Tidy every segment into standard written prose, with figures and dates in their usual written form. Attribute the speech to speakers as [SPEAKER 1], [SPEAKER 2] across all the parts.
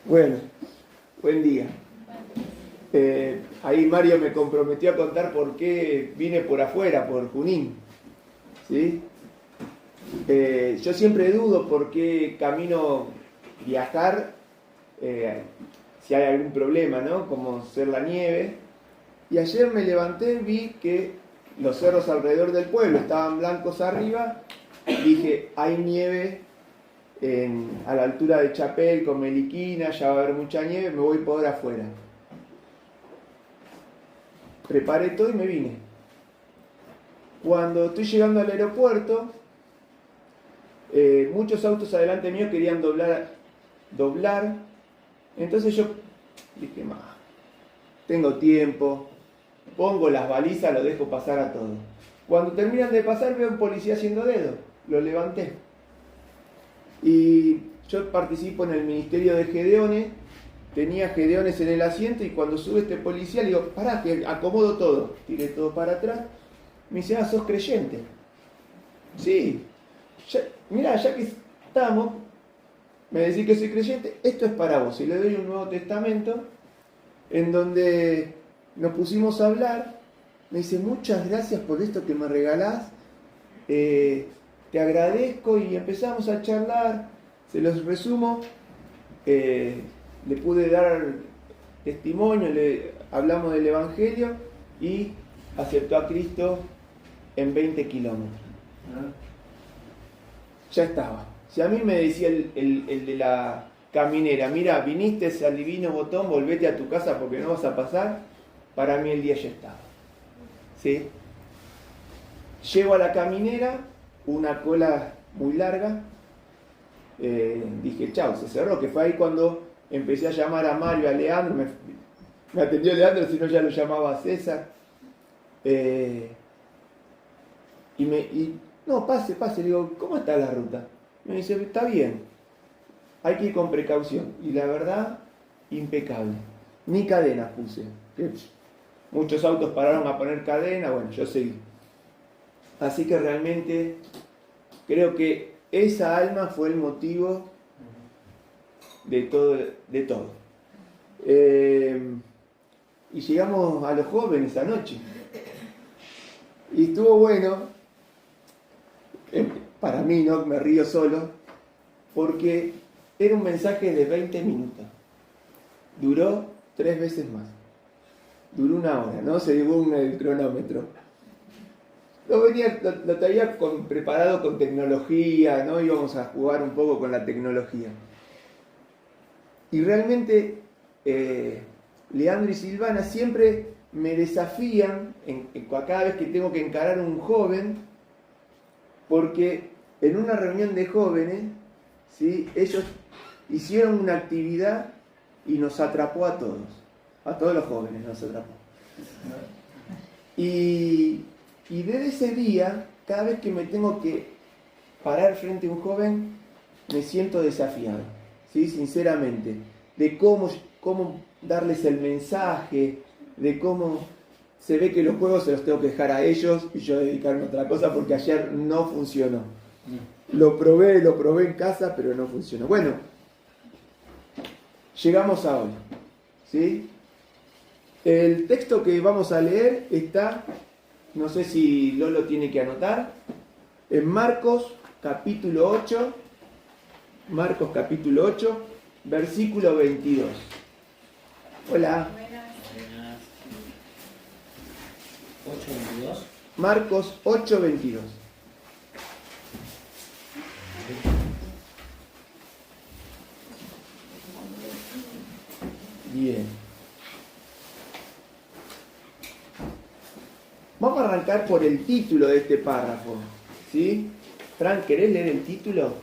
[SPEAKER 1] Bueno, buen día. Ahí Mario me comprometió a contar por qué vine por afuera, por Junín. ¿Sí? Yo siempre dudo por qué camino viajar si hay algún problema, ¿no? Como ser la nieve. Y ayer me levanté, vi que los cerros alrededor del pueblo estaban blancos arriba. Dije, hay nieve a la altura de Chapel con Meliquina, ya va a haber mucha nieve, me voy por afuera. Preparé todo y me vine. Cuando estoy llegando al aeropuerto, muchos autos adelante mío querían doblar. Entonces yo dije, tengo tiempo, pongo las balizas, lo dejo pasar a todos. Cuando terminan de pasar veo a un policía haciendo dedo, lo levanté. Y yo participo en el ministerio de Gedeones, tenía Gedeones en el asiento y cuando sube este policía le digo, pará, que acomodo todo. Tiré todo para atrás. Me dice, ¿sos creyente? Sí. Mirá, ya que estamos, me decís que soy creyente, esto es para vos. Y le doy un Nuevo Testamento en donde nos pusimos a hablar. Me dice, muchas gracias por esto que me regalás. Te agradezco, y empezamos a charlar. Se los resumo. Le pude dar testimonio, hablamos del Evangelio y aceptó a Cristo en 20 kilómetros. Ya estaba. Si a mí me decía el de la caminera, mira, viniste al divino botón, volvete a tu casa porque no vas a pasar, para mí el día ya estaba. ¿Sí? Llego a la caminera, una cola muy larga, dije, chao, se cerró, que fue ahí cuando empecé a llamar a Mario, a Leandro, me atendió Leandro, si no ya lo llamaba a César, no, pase, le digo, ¿cómo está la ruta? Me dice, está bien, hay que ir con precaución, y la verdad, impecable, ni cadenas puse, muchos autos pararon a poner cadena, bueno, yo seguí. Así que realmente creo que esa alma fue el motivo de todo. Y llegamos a los jóvenes anoche. Y estuvo bueno, para mí, ¿no? Me río solo, porque era un mensaje de 20 minutos. Duró 3 veces más. Duró 1 hora, ¿no? Según el cronómetro. Lo traía preparado con tecnología, ¿no? Íbamos a jugar un poco con la tecnología. Y realmente Leandro y Silvana siempre me desafían cada vez que tengo que encarar a un joven, porque en una reunión de jóvenes, ¿sí? Ellos hicieron una actividad y nos atrapó a todos los jóvenes nos atrapó. Y desde ese día, cada vez que me tengo que parar frente a un joven, me siento desafiado, ¿sí? Sinceramente, de cómo darles el mensaje, de cómo se ve que los juegos se los tengo que dejar a ellos y yo dedicarme a otra cosa, porque ayer no funcionó. Lo probé en casa, pero no funcionó. Bueno, llegamos a hoy, ¿sí? El texto que vamos a leer está, no sé si Lolo tiene que anotar, en Marcos capítulo 8, versículo 22. Hola.
[SPEAKER 2] Buenas. 8:22.
[SPEAKER 1] Marcos 8:22. Bien. Vamos a arrancar por el título de este párrafo, ¿sí? Fran, ¿querés leer el título?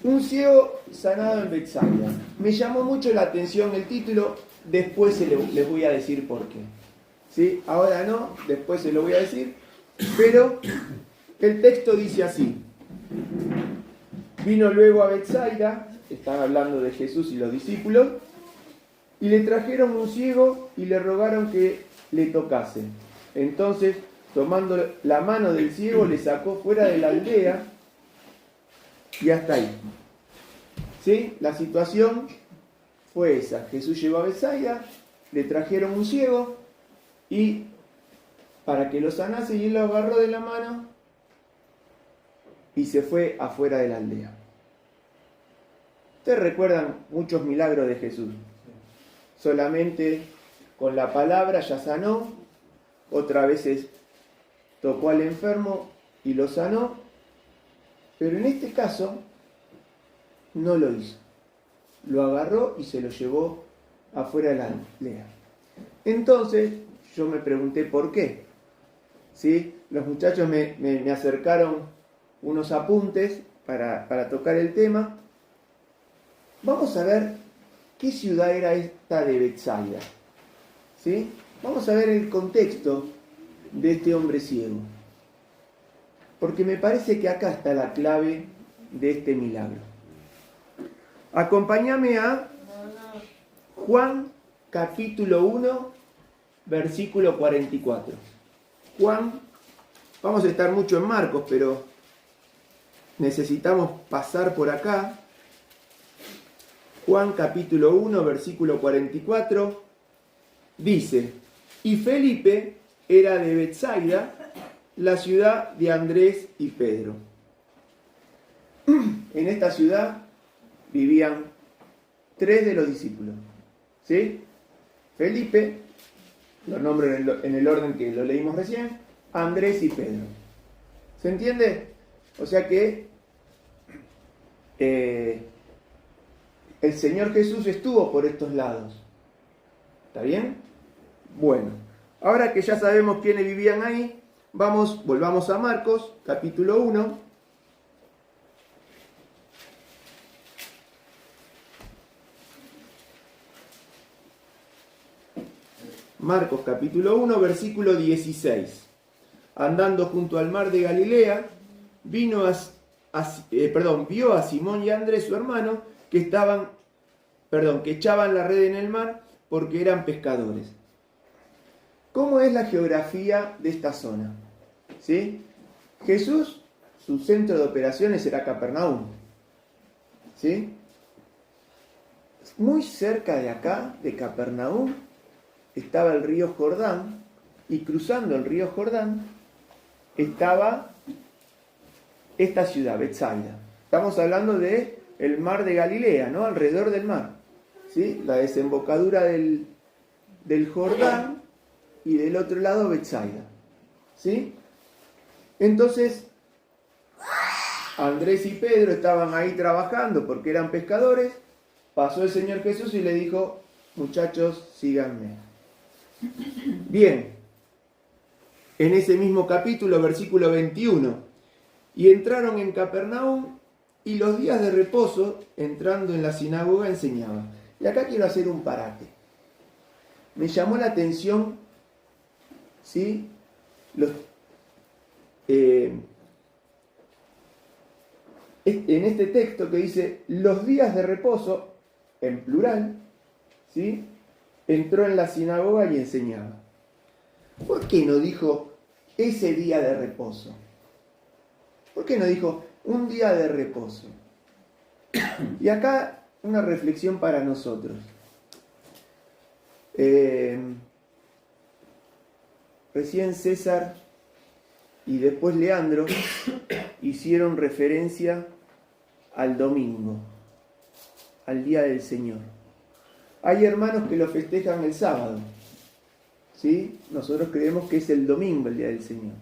[SPEAKER 1] Un ciego sanado en Betsaida. Me llamó mucho la atención el título, después les voy a decir por qué. ¿Sí? Ahora no, después se lo voy a decir, pero el texto dice así. Vino luego a Betsaida, están hablando de Jesús y los discípulos, y le trajeron un ciego y le rogaron que le tocase. Entonces tomando la mano del ciego, le sacó fuera de la aldea y hasta ahí. ¿Sí? La situación fue esa. Jesús llegó a Betsaida, le trajeron un ciego y para que lo sanase, y él lo agarró de la mano y se fue afuera de la aldea. Ustedes recuerdan muchos milagros de Jesús. Solamente con la palabra ya sanó, otras veces tocó al enfermo y lo sanó, pero en este caso no lo hizo. Lo agarró y se lo llevó afuera de la aldea. Entonces yo me pregunté por qué. ¿Sí? Los muchachos me acercaron unos apuntes para tocar el tema. Vamos a ver qué ciudad era esta de Betsaida. ¿Sí? Vamos a ver el contexto de este hombre ciego. Porque me parece que acá está la clave de este milagro. Acompáñame a Juan capítulo 1, versículo 44. Juan, vamos a estar mucho en Marcos, pero necesitamos pasar por acá. Juan capítulo 1, versículo 44, dice: y Felipe era de Betsaida, la ciudad de Andrés y Pedro. En esta ciudad vivían 3 de los discípulos. ¿Sí? Felipe, los nombro en el orden que lo leímos recién, Andrés y Pedro. ¿Se entiende? O sea que el Señor Jesús estuvo por estos lados. ¿Está bien? Bueno, ahora que ya sabemos quiénes vivían ahí, volvamos a Marcos, capítulo 1. Marcos capítulo 1, versículo 16. Andando junto al mar de Galilea, vio a Simón y a Andrés, su hermano, que echaban la red en el mar porque eran pescadores. ¿Cómo es la geografía de esta zona? ¿Sí? Jesús, su centro de operaciones era Capernaum. ¿Sí? Muy cerca de acá, de Capernaum, estaba el río Jordán, y cruzando el río Jordán estaba esta ciudad, Betsaida. Estamos hablando de el mar de Galilea, ¿no? Alrededor del mar. ¿Sí? La desembocadura del Jordán y del otro lado Betsaida. ¿Sí? Entonces, Andrés y Pedro estaban ahí trabajando porque eran pescadores. Pasó el Señor Jesús y le dijo: muchachos, síganme. Bien, en ese mismo capítulo, versículo 21, y entraron en Capernaum, y los días de reposo, entrando en la sinagoga, enseñaba. Y acá quiero hacer un parate. Me llamó la atención, ¿sí? En este texto que dice los días de reposo, en plural, ¿sí? Entró en la sinagoga y enseñaba. ¿Por qué no dijo ese día de reposo? ¿Por qué no dijo un día de reposo? Y acá una reflexión para nosotros. Recién César y después Leandro hicieron referencia al domingo, al día del Señor. Hay hermanos que lo festejan el sábado, ¿sí? Nosotros creemos que es el domingo, el día del Señor.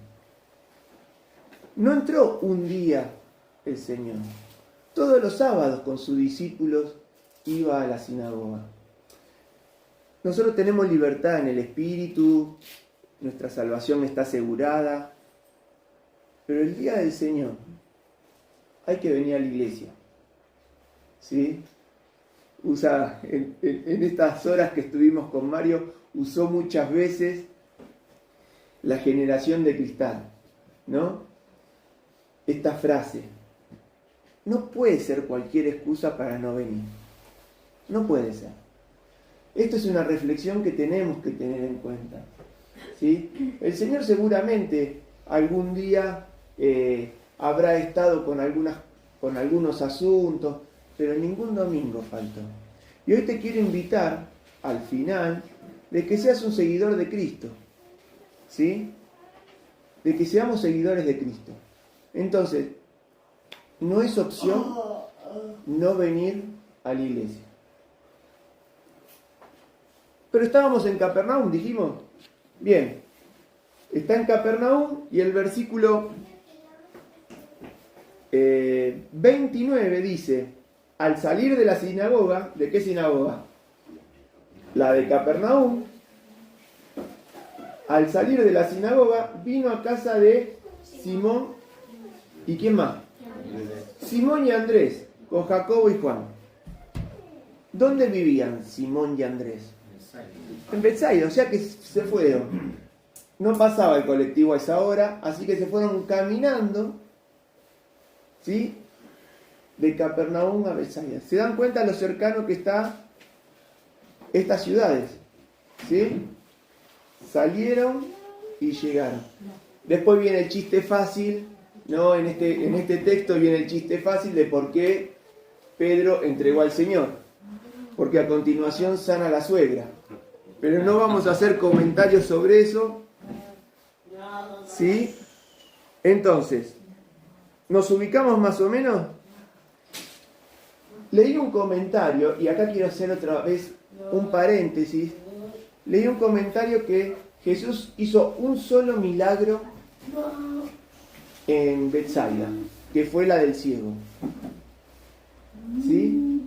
[SPEAKER 1] No entró un día el Señor. Todos los sábados con sus discípulos iba a la sinagoga. Nosotros tenemos libertad en el Espíritu, nuestra salvación está asegurada, pero el día del Señor hay que venir a la iglesia, ¿sí? En estas horas que estuvimos con Mario, usó muchas veces la generación de cristal, ¿no? Esta frase: no puede ser cualquier excusa para no venir. No puede ser. Esto es una reflexión que tenemos que tener en cuenta. ¿sí? El Señor seguramente algún día habrá estado con algunos asuntos, pero ningún domingo faltó. Y hoy te quiero invitar, al final, de que seas un seguidor de Cristo, ¿sí? De que seamos seguidores de Cristo. Entonces, no es opción no venir a la iglesia. Pero estábamos en Capernaum, dijimos. Bien, está en Capernaum y el versículo 29 dice: al salir de la sinagoga, ¿de qué sinagoga? La de Capernaum. Al salir de la sinagoga, vino a casa de Simón. ¿Y quién más? Simón y Andrés, con Jacobo y Juan. ¿Dónde vivían Simón y Andrés? En Betsaida, o sea que se fueron. No pasaba el colectivo a esa hora, así que se fueron caminando, ¿sí? De Capernaum a Betsaida. ¿Se dan cuenta lo cercano que está estas ciudades? ¿Sí? Salieron y llegaron. Después viene el chiste fácil, ¿no? En este texto viene el chiste fácil de por qué Pedro entregó al Señor. Porque a continuación sana a la suegra. Pero no vamos a hacer comentarios sobre eso. ¿Sí? Entonces, ¿nos ubicamos más o menos? Leí un comentario, y acá quiero hacer otra vez un paréntesis. Leí un comentario que Jesús hizo un solo milagro en Betsaida, que fue la del ciego. ¿Sí?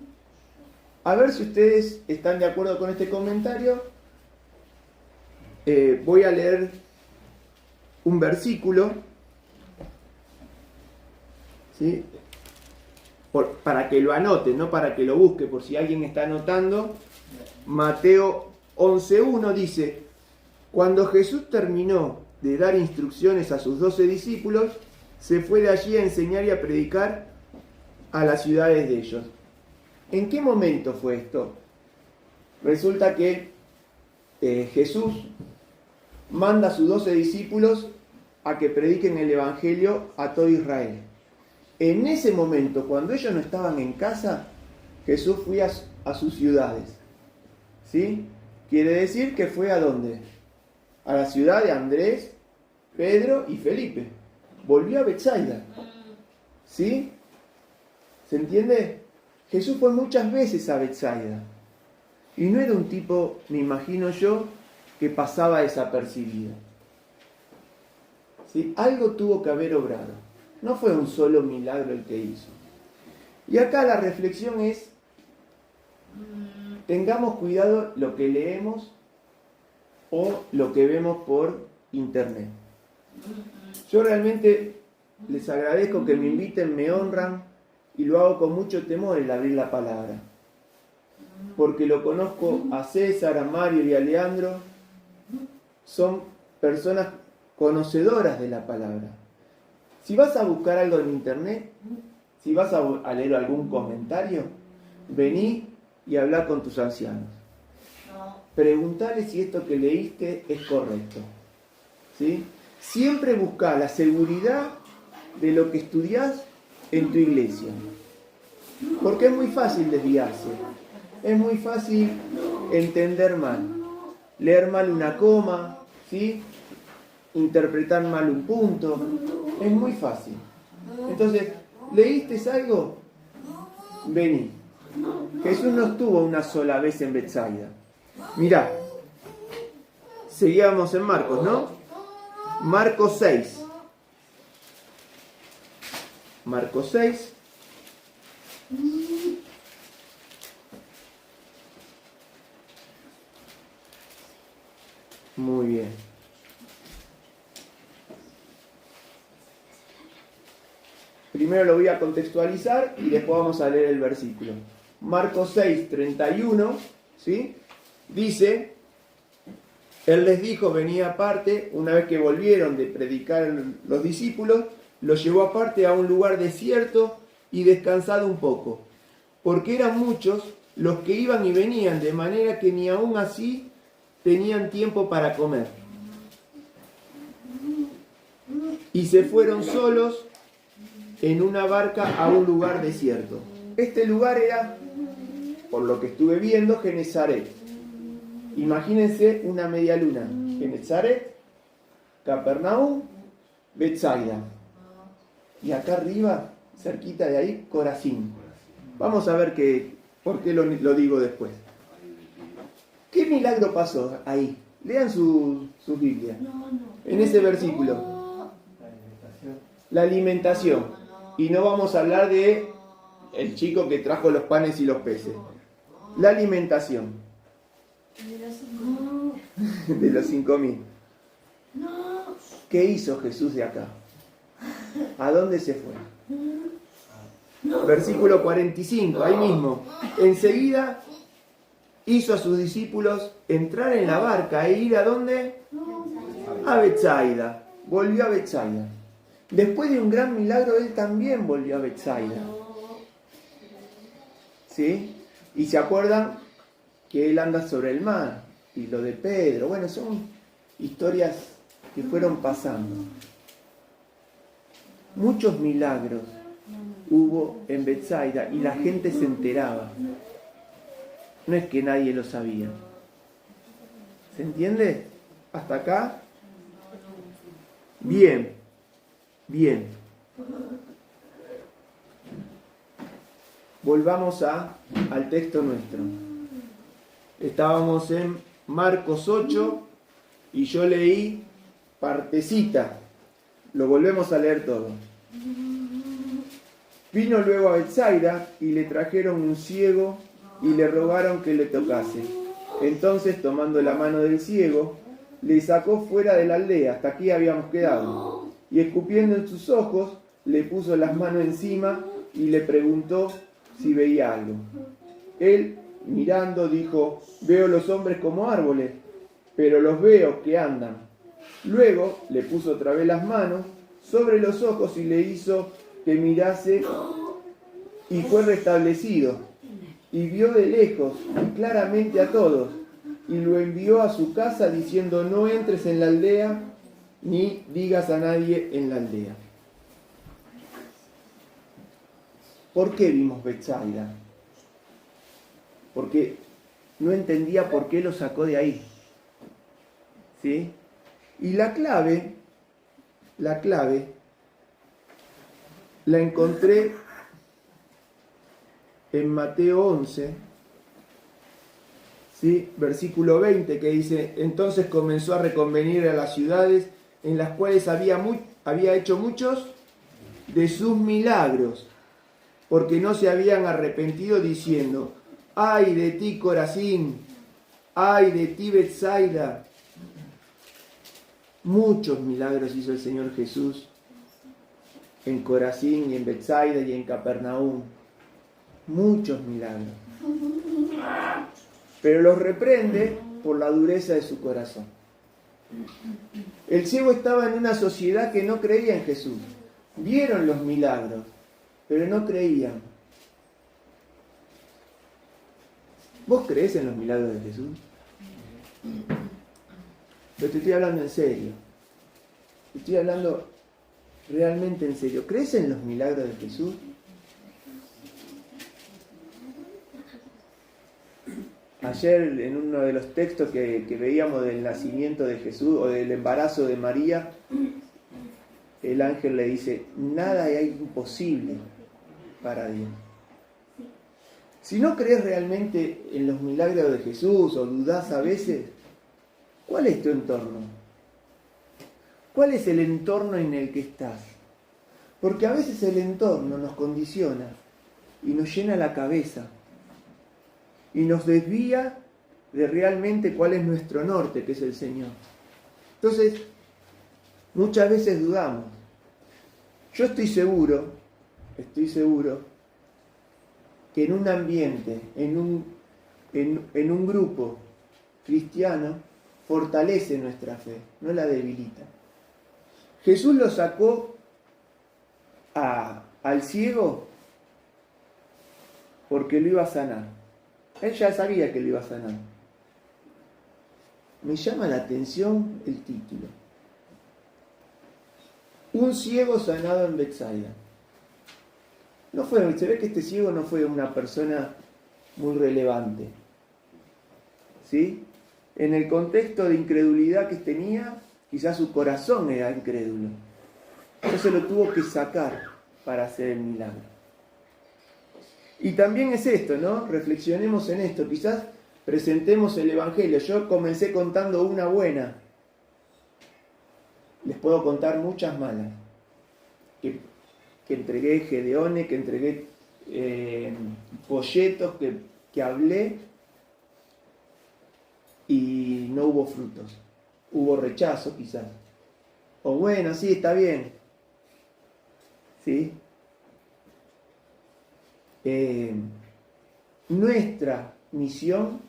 [SPEAKER 1] A ver si ustedes están de acuerdo con este comentario. Voy a leer un versículo, ¿sí? Para que lo anote, no para que lo busque, por si alguien está anotando. Mateo 11:1 dice: cuando Jesús terminó de dar instrucciones a sus 12 discípulos, se fue de allí a enseñar y a predicar a las ciudades de ellos. ¿En qué momento fue esto? Resulta que Jesús manda a sus 12 discípulos a que prediquen el Evangelio a todo Israel. En ese momento, cuando ellos no estaban en casa, Jesús fue a sus ciudades. ¿Sí? Quiere decir que fue ¿a dónde? A la ciudad de Andrés, Pedro y Felipe. Volvió a Betsaida. ¿Sí? ¿Se entiende? Jesús fue muchas veces a Betsaida. Y no era un tipo, me imagino yo, que pasaba desapercibido. ¿Sí? Algo tuvo que haber obrado. No fue un solo milagro el que hizo. Y acá la reflexión es: tengamos cuidado lo que leemos o lo que vemos por internet. Yo realmente les agradezco que me inviten, me honran, y lo hago con mucho temor el abrir la palabra. Porque lo conozco a César, a Mario y a Leandro. Son personas conocedoras de la palabra. Si vas a buscar algo en internet, si vas a leer algún comentario, vení y habla con tus ancianos. Preguntale si esto que leíste es correcto. ¿Sí? Siempre busca la seguridad de lo que estudiás en tu iglesia. Porque es muy fácil desviarse. Es muy fácil entender mal. Leer mal una coma, ¿sí? Interpretar mal un punto. Es muy fácil. Entonces, ¿leíste algo? Vení. Jesús no estuvo una sola vez en Betsaida. Mirá, seguíamos en Marcos, ¿no? Marcos 6. Marcos 6. Muy bien. Primero lo voy a contextualizar y después vamos a leer el versículo. Marcos 6, 31, ¿sí? Dice: Él les dijo, venía aparte, una vez que volvieron de predicar los discípulos, los llevó aparte a un lugar desierto y descansado un poco, porque eran muchos los que iban y venían, de manera que ni aún así tenían tiempo para comer. y se fueron solos en una barca a un lugar desierto. Este lugar era, por lo que estuve viendo, Genesaret. Imagínense una media luna. Genesaret, Capernaum, Betsaida. Y acá arriba, cerquita de ahí, Corazín. Vamos a ver por qué lo digo después. ¿Qué milagro pasó ahí? Lean sus Biblias. En ese versículo. La alimentación. Y no vamos a hablar de el chico que trajo los panes y los peces. La alimentación. De los 5.000. ¿Qué hizo Jesús de acá? ¿A dónde se fue? Versículo 45, ahí mismo. Enseguida hizo a sus discípulos entrar en la barca e ir ¿a dónde? A Betsaida. Volvió a Betsaida. Después de un gran milagro, él también volvió a Betsaida. ¿Sí? Y se acuerdan que él anda sobre el mar. Y lo de Pedro. Bueno, son historias que fueron pasando. Muchos milagros hubo en Betsaida y la gente se enteraba. No es que nadie lo sabía. ¿Se entiende? ¿Hasta acá? Bien. Bien. Volvamos al texto nuestro. Estábamos en Marcos 8 y yo leí partecita. Lo volvemos a leer todo. Vino luego a Betsaida y le trajeron un ciego y le rogaron que le tocase. Entonces, tomando la mano del ciego, le sacó fuera de la aldea. Hasta aquí habíamos quedado. Y escupiendo en sus ojos, le puso las manos encima y le preguntó si veía algo. Él, mirando, dijo: veo los hombres como árboles, pero los veo que andan. Luego le puso otra vez las manos sobre los ojos y le hizo que mirase, y fue restablecido. Y vio de lejos y claramente a todos, y lo envió a su casa diciendo: no entres en la aldea, ni digas a nadie en la aldea. ¿Por qué vimos Betsaida? Porque no entendía por qué lo sacó de ahí. ¿Sí? Y la clave la encontré en Mateo 11, ¿sí? Versículo 20, que dice: entonces comenzó a reconvenir a las ciudades en las cuales había hecho muchos de sus milagros, porque no se habían arrepentido, diciendo: ¡ay de ti, Corazín! ¡Ay de ti, Betsaida! Muchos milagros hizo el Señor Jesús en Corazín y en Betsaida y en Capernaum. Muchos milagros. Pero los reprende por la dureza de su corazón. El ciego estaba en una sociedad que no creía en Jesús. Vieron los milagros, pero no creían. ¿Vos creés en los milagros de Jesús? Pero te estoy hablando en serio. Te estoy hablando realmente en serio. ¿Crees en los milagros de Jesús? Ayer, en uno de los textos que veíamos del nacimiento de Jesús o del embarazo de María, el ángel le dice: nada hay imposible para Dios. Si no crees realmente en los milagros de Jesús o dudás a veces, ¿cuál es tu entorno? ¿Cuál es el entorno en el que estás? Porque a veces el entorno nos condiciona y nos llena la cabeza y nos desvía de realmente cuál es nuestro norte, que es el Señor. Entonces, muchas veces dudamos. Yo estoy seguro que en un ambiente, en un grupo cristiano, fortalece nuestra fe, no la debilita. Jesús lo sacó al ciego porque lo iba a sanar. Él ya sabía que lo iba a sanar. Me llama la atención el título. un ciego sanado en Betsaida. Se ve que este ciego no fue una persona muy relevante. ¿Sí? En el contexto de incredulidad que tenía, quizás su corazón era incrédulo. Entonces lo tuvo que sacar para hacer el milagro. Y también es esto, ¿no? Reflexionemos en esto. Quizás presentemos el Evangelio. Yo comencé contando una buena. Les puedo contar muchas malas. Que entregué gedeones, que entregué folletos, que hablé y no hubo frutos. Hubo rechazo quizás. O bueno, sí, está bien. ¿Sí? Nuestra misión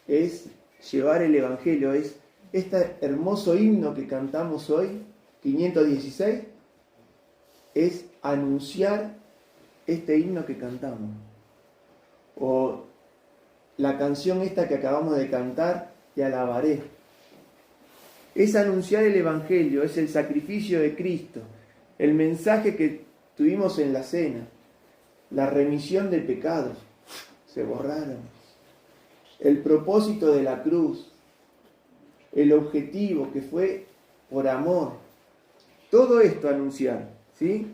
[SPEAKER 1] es llevar el Evangelio, es este hermoso himno que cantamos hoy, 516, es anunciar este himno que cantamos. O la canción esta que acabamos de cantar, Te alabaré. Es anunciar el Evangelio, es el sacrificio de Cristo, el mensaje que tuvimos en la cena, la remisión de pecados, se borraron, el propósito de la cruz, el objetivo que fue por amor, todo esto anunciar, ¿sí?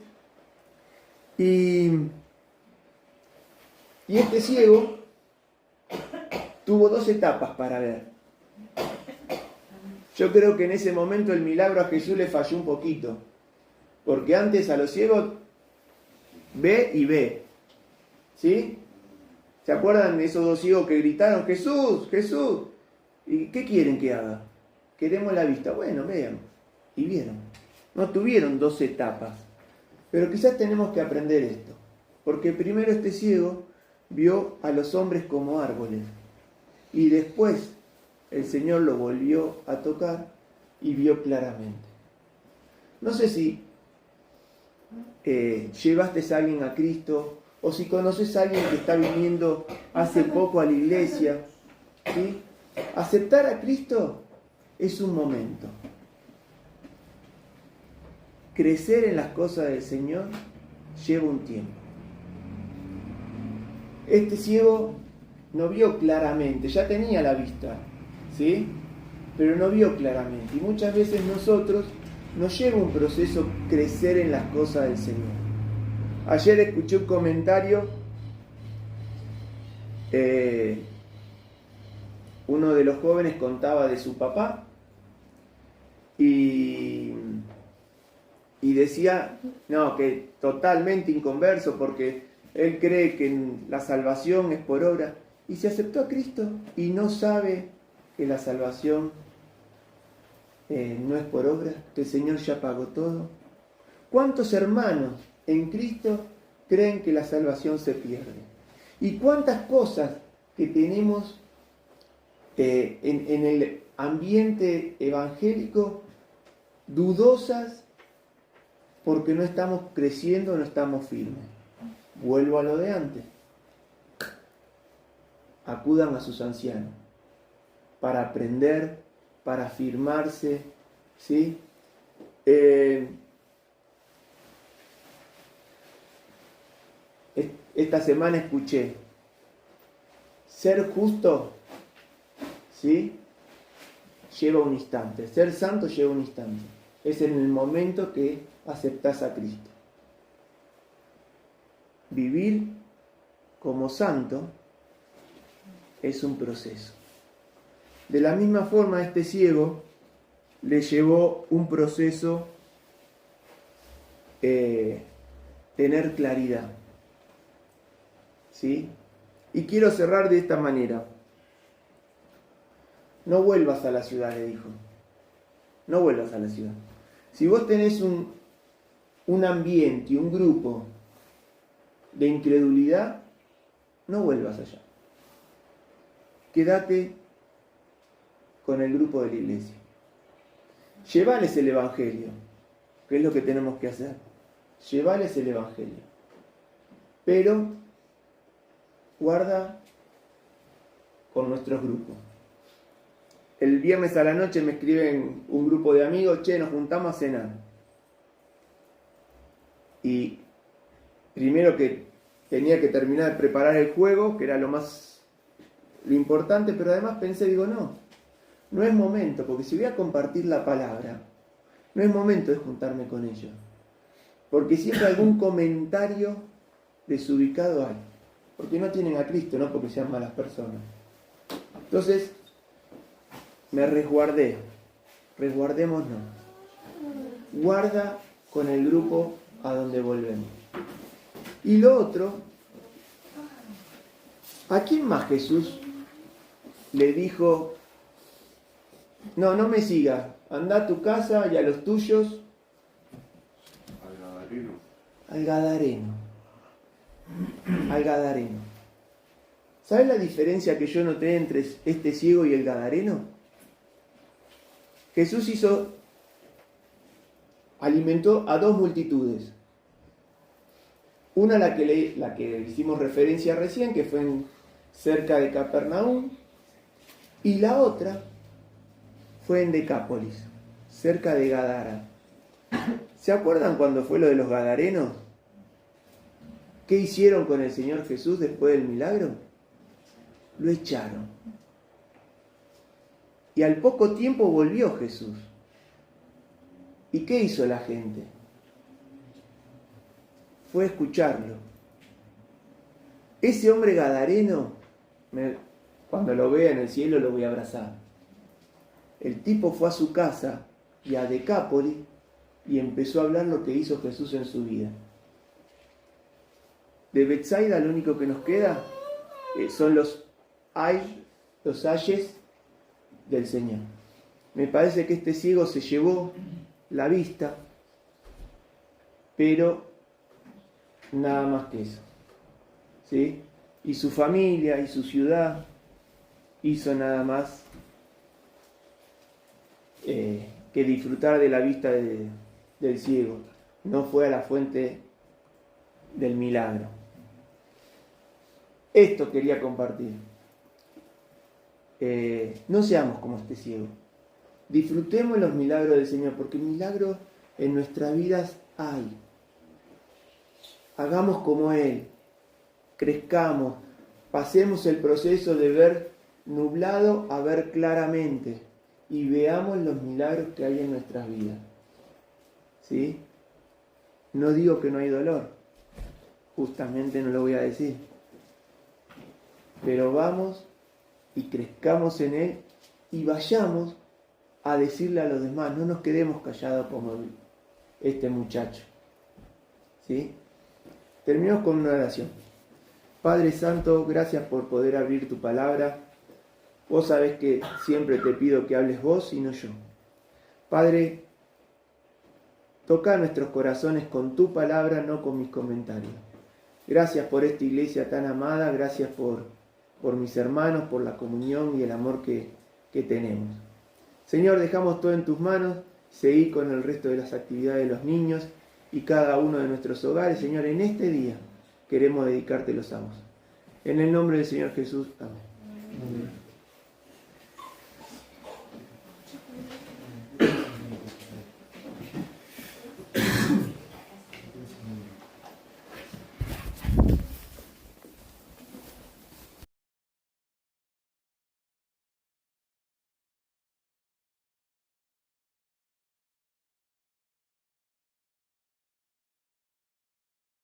[SPEAKER 1] Y este ciego tuvo 2 etapas para ver. Yo creo que en ese momento el milagro a Jesús le falló un poquito, porque antes a los ciegos ve y ve, ¿sí? ¿Se acuerdan de esos 2 ciegos que gritaron, Jesús, Jesús? ¿Y qué quieren que haga? Queremos la vista. Bueno, vean. Y vieron. No tuvieron 2 etapas. Pero quizás tenemos que aprender esto. Porque primero este ciego vio a los hombres como árboles. Y después el Señor lo volvió a tocar y vio claramente. No sé si llevaste a alguien a Cristo o si conoces a alguien que está viniendo hace poco a la iglesia, ¿sí? Aceptar a Cristo es un momento. Crecer en las cosas del Señor lleva un tiempo. Este ciego no vio claramente, ya tenía la vista, ¿sí? Pero no vio claramente. Y muchas veces nosotros nos lleva un proceso crecer en las cosas del Señor. Ayer escuché un comentario, uno de los jóvenes contaba de su papá y decía, no, que totalmente inconverso porque él cree que la salvación es por obra y se aceptó a Cristo y no sabe que la salvación no es por obra, que el Señor ya pagó todo. ¿Cuántos hermanos en Cristo creen que la salvación se pierde? ¿Y cuántas cosas que tenemos en el ambiente evangélico dudosas porque no estamos creciendo, no estamos firmes? Vuelvo a lo de antes. Acudan a sus ancianos para aprender, para afirmarse, ¿sí? Esta semana escuché, ser justo, ¿sí? Lleva un instante, ser santo lleva un instante. Es en el momento que aceptás a Cristo. Vivir como santo es un proceso. De la misma forma, a este ciego le llevó un proceso tener claridad. ¿Sí? Y quiero cerrar de esta manera. No vuelvas a la ciudad, le dijo. No vuelvas a la ciudad. Si vos tenés un ambiente, un grupo de incredulidad, no vuelvas allá. Quédate con el grupo de la iglesia. Llevales el Evangelio, que es lo que tenemos que hacer. Llevales el Evangelio. Pero guarda con nuestros grupos. El viernes a la noche me escriben un grupo de amigos, che, nos juntamos a cenar. Y primero que tenía que terminar de preparar el juego, que era lo importante, pero además pensé, digo, no es momento, porque si voy a compartir la palabra, no es momento de juntarme con ellos. Porque siempre algún comentario desubicado hay. Porque no tienen a Cristo, no porque sean malas personas. Entonces, me resguardé. Resguardémonos. Guarda con el grupo a donde volvemos. Y lo otro, ¿a quién más Jesús le dijo, no me sigas, anda a tu casa y a los tuyos? Al Gadareno. Al Gadareno. ¿Sabes la diferencia que yo noté entre este ciego y el Gadareno? Jesús alimentó a dos multitudes. Una la que hicimos referencia recién, que fue cerca de Capernaum, y la otra fue en Decápolis, cerca de Gadara. ¿Se acuerdan cuando fue lo de los Gadarenos? ¿Qué hicieron con el Señor Jesús después del milagro? Lo echaron. Y al poco tiempo volvió Jesús. ¿Y qué hizo la gente? Fue a escucharlo. Ese hombre gadareno, cuando lo vea en el cielo lo voy a abrazar. El tipo fue a su casa y a Decápolis y empezó a hablar lo que hizo Jesús en su vida. De Betsaida lo único que nos queda son los ayes del Señor. Me parece que este ciego se llevó la vista, pero nada más que eso, ¿sí? Y su familia y su ciudad hizo nada más que disfrutar de la vista del ciego. No fue a la fuente del milagro. Esto quería compartir. No seamos como este ciego. Disfrutemos los milagros del Señor, porque milagros en nuestras vidas hay. Hagamos como Él, crezcamos, pasemos el proceso de ver nublado a ver claramente y veamos los milagros que hay en nuestras vidas. ¿Sí? No digo que no hay dolor, justamente no lo voy a decir, pero vamos y crezcamos en Él y vayamos a decirle a los demás, no nos quedemos callados como este muchacho. ¿Sí? Terminamos con una oración. Padre Santo, gracias por poder abrir tu palabra. Vos sabés que siempre te pido que hables vos y no yo. Padre, toca nuestros corazones con tu palabra, no con mis comentarios. Gracias por esta iglesia tan amada, gracias por mis hermanos, por la comunión y el amor que tenemos. Señor, dejamos todo en tus manos, seguí con el resto de las actividades de los niños y cada uno de nuestros hogares. Señor, en este día queremos dedicarte los amos. En el nombre del Señor Jesús, amén.